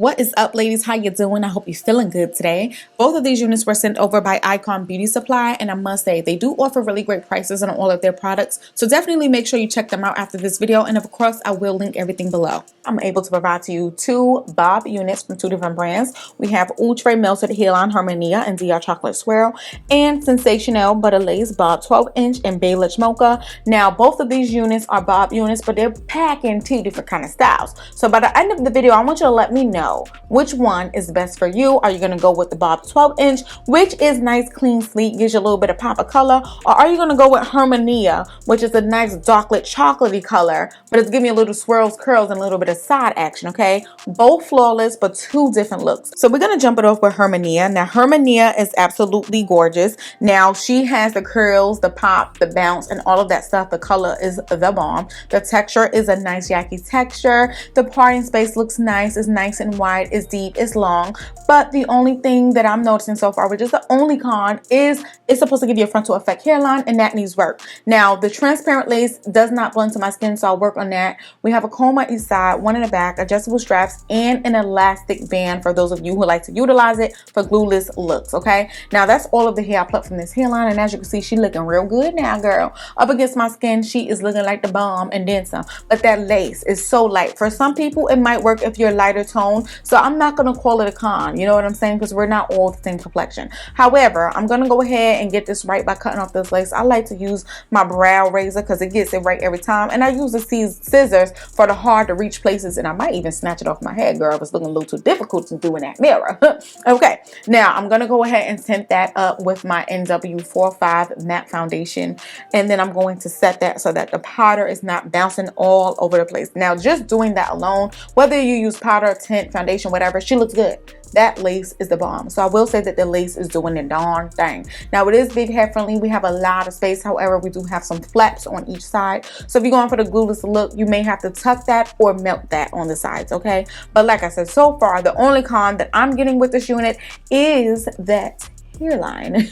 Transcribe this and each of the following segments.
What is up, ladies? How you doing? I hope you're feeling good today. Both of these units were sent over by Icon Beauty Supply, and I must say they do offer really great prices on all of their products, so definitely make sure you check them out after this video, and of course I will link everything below. I'm able to provide to you two bob units from two different brands. We have Outre Melted Hairline Herminia and DR Chocolate Swirl, and Sensationnel Butta Lace Bob 12-inch and Beige Mocha. Now both of these units are bob units, but they're packed in two different kind of styles. So by the end of the video, I want you to let me know which one is best for you. Are you going to go with the bob 12-inch, which is nice, clean, sleek, gives you a little bit of pop of color, or are you going to go with Herminia, which is a nice darklet chocolatey color, but it's giving you a little swirls, curls, and a little bit of side action? Okay, both flawless, but two different looks. So we're going to jump it off with Herminia. Now Herminia is absolutely gorgeous. Now she has the curls, the pop, the bounce, and all of that stuff. The color is the bomb. The texture is a nice yaki texture. The parting space looks nice. It's nice and wide, it's deep, it's long. But the only thing that I'm noticing so far, which is the only con, is it's supposed to give you a frontal effect hairline, and that needs work. Now the transparent lace does not blend to my skin, so I'll work on that. We have a comb on each side, one in the back, adjustable straps, and an elastic band for those of you who like to utilize it for glueless looks. Okay, now that's all of the hair I plucked from this hairline, and as you can see, she looking real good now, girl. Up against my skin, she is looking like the bomb and then some. But that lace is so light. For some people, it might work if you're lighter tone, so I'm not gonna call it a con, you know what I'm saying, because we're not all the same complexion. However, I'm gonna go ahead and get this right by cutting off this lace. I like to use my brow razor because it gets it right every time, and I use the scissors for the hard to reach places, and I might even snatch it off my head, girl, if it's looking a little too difficult to do in that mirror. Okay, now I'm gonna go ahead and tint that up with my NW45 matte foundation, and then I'm going to set that so that the powder is not bouncing all over the place. Now just doing that alone, whether you use powder, tint, foundation, whatever, she looks good. That lace is the bomb. So I will say that the lace is doing the darn thing. Now it is big head friendly. We have a lot of space. However, we do have some flaps on each side. So if you're going for the glueless look, you may have to tuck that or melt that on the sides, okay? But like I said, so far, the only con that I'm getting with this unit is that hairline.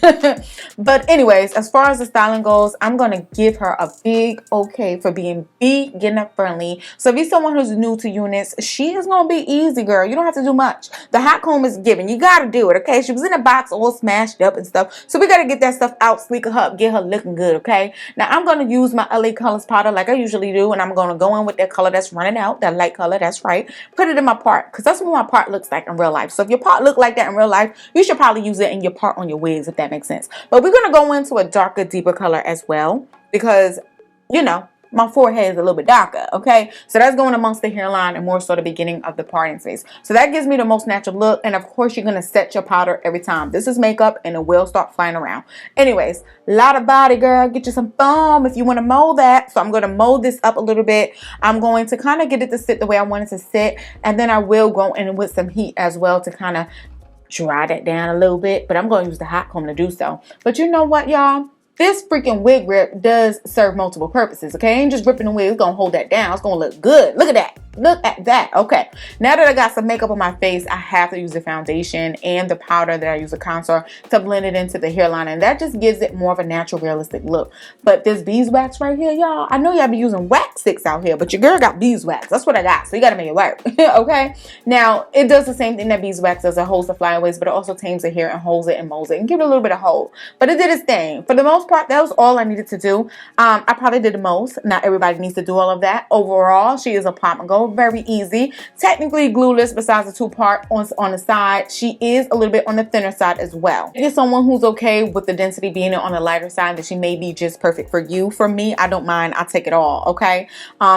But anyways, as far as the styling goes, I'm gonna give her a big okay for being beginner friendly. So if you're someone who's new to units, she is gonna be easy, girl. You don't have to do much. The hot comb is given. You gotta do it, okay? She was in a box all smashed up and stuff, so we gotta get that stuff out, sleek her up, get her looking good, okay? Now I'm gonna use my LA Colors powder like I usually do, and I'm gonna go in with that color that's running out, that light color, that's right. Put it in my part, because that's what my part looks like in real life. So if your part look like that in real life, you should probably use it in your part on your wigs, if that makes sense. But we're gonna go into a darker, deeper color as well, because you know my forehead is a little bit darker, okay? So that's going amongst the hairline and more so the beginning of the parting space. So that gives me the most natural look, and of course you're gonna set your powder every time. This is makeup and it will start flying around. Anyways, a lot of body, girl. Get you some foam if you want to mold that. So I'm going to mold this up a little bit. I'm going to kind of get it to sit the way I want it to sit, and then I will go in with some heat as well to kind of dry that down a little bit, but I'm going to use the hot comb to do so. But you know what, y'all? This freaking wig rip does serve multiple purposes, okay? Ain't just ripping the wig. It's going to hold that down. It's going to look good. Look at that. Look at that. Okay, now that I got some makeup on my face, I have to use the foundation and the powder that I use, the contour, to blend it into the hairline, and that just gives it more of a natural, realistic look. But this beeswax right here, y'all, I know y'all be using wax sticks out here, but your girl got beeswax. That's what I got, so you got to make it work. Okay, now it does the same thing that beeswax does. It holds the flyaways, but it also tames the hair and holds it and molds it and give it a little bit of hold. But it did its thing. For the most part, that was all I needed to do. I probably did the most. Not everybody needs to do all of that. Overall, she is a pop and go. Very easy. Technically glueless besides the two-part on the side. She is a little bit on the thinner side as well. If you're someone who's okay with the density being on the lighter side, that she may be just perfect for you. For me, I don't mind. I'll take it all, okay?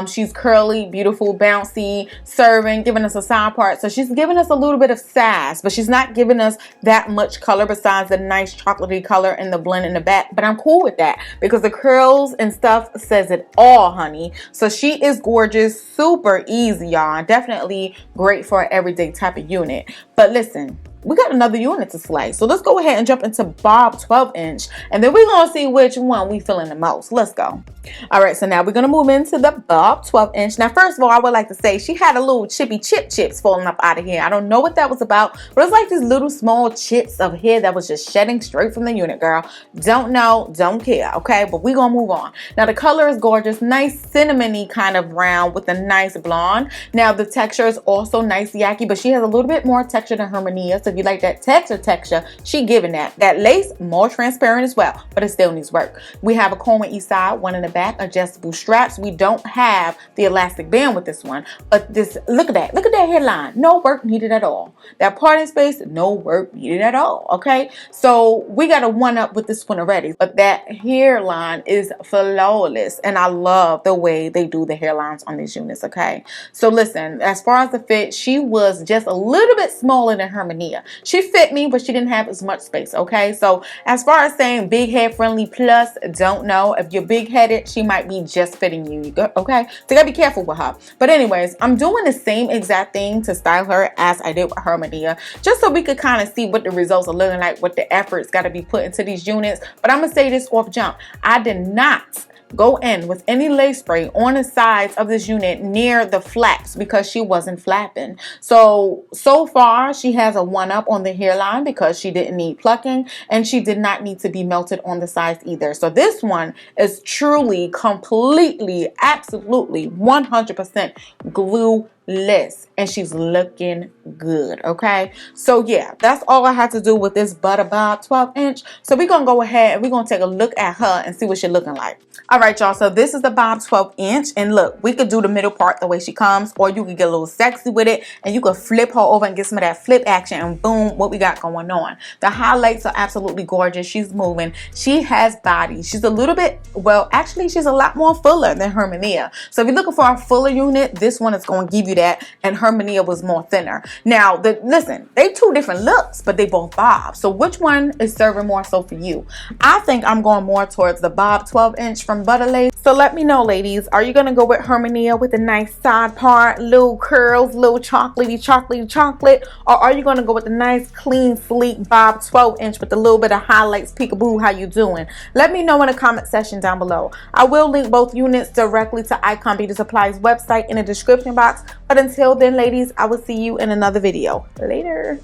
She's curly, beautiful, bouncy, serving, giving us a side part. So she's giving us a little bit of sass, but she's not giving us that much color besides the nice chocolatey color and the blend in the back. But I'm cool with that because the curls and stuff says it all, honey. So she is gorgeous, super easy, y'all. Definitely great for an everyday type of unit. But listen, we got another unit to slay. So let's go ahead and jump into Bob 12-inch, and then we're gonna see which one we feeling the most. Let's go. All right, so now we're gonna move into the Bob 12-inch. Now, first of all, I would like to say she had a little chips falling up out of here. I don't know what that was about, but it's like these little small chips of hair that was just shedding straight from the unit, girl. Don't know, don't care, okay? But we're gonna move on. Now, the color is gorgeous, nice cinnamony kind of brown with a nice blonde. Now, the texture is also nice yucky, but she has a little bit more texture than Herminia. So if you like that texture, she giving that. That lace, more transparent as well, but it still needs work. We have a comb on each side, one in the back, adjustable straps. We don't have the elastic band with this one, but this, look at that hairline. No work needed at all. That parting space, no work needed at all, okay? So we got a one up with this one already, but that hairline is flawless, and I love the way they do the hairlines on these units, okay? So listen, as far as the fit, she was just a little bit smaller than Herminia. She fit me, but she didn't have as much space, okay? So as far as saying big head friendly plus, don't know. If you're big headed, she might be just fitting you, okay? So you gotta be careful with her. But anyways, I'm doing the same exact thing to style her as I did with Herminia, just so we could kind of see what the results are looking like, what the efforts got to be put into these units. But I'm gonna say this off jump, I did not go in with any lace spray on the sides of this unit near the flaps because she wasn't flapping. So far she has a one up on the hairline because she didn't need plucking, and she did not need to be melted on the sides either. So this one is truly, completely, absolutely 100% glueless, and she's looking good, okay? So yeah, that's all I had to do with this Butta Bob 12-inch. So we're gonna go ahead and we're gonna take a look at her and see what she's looking like. All right, y'all, so this is the Bob 12-inch, and look, we could do the middle part the way she comes, or you could get a little sexy with it and you could flip her over and get some of that flip action, and boom, what we got going on. The highlights are absolutely gorgeous. She's moving, she has body, she's a little bit, well, actually she's a lot more fuller than Herminia. So if you're looking for a fuller unit, this one is going to give you that, and Herminia was more thinner. Now, listen, they two different looks, but they both bob. So which one is serving more so for you? I think I'm going more towards the Bob 12-inch from Butta Lace. So let me know, ladies, are you gonna go with Herminia with a nice side part, little curls, little chocolatey chocolate, or are you gonna go with the nice clean sleek Bob 12-inch with a little bit of highlights, peekaboo? How you doing? Let me know in the comment section down below. I will link both units directly to Icon Beauty Supply's website in the description box. But until then, ladies, I will see you in another video. Later.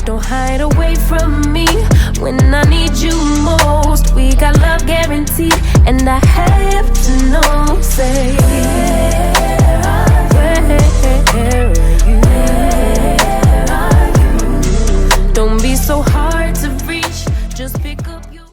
Don't hide away from me when I need you most. We got love guaranteed, and I have to know. Say, where are you? Don't be so hard to reach. Just pick up your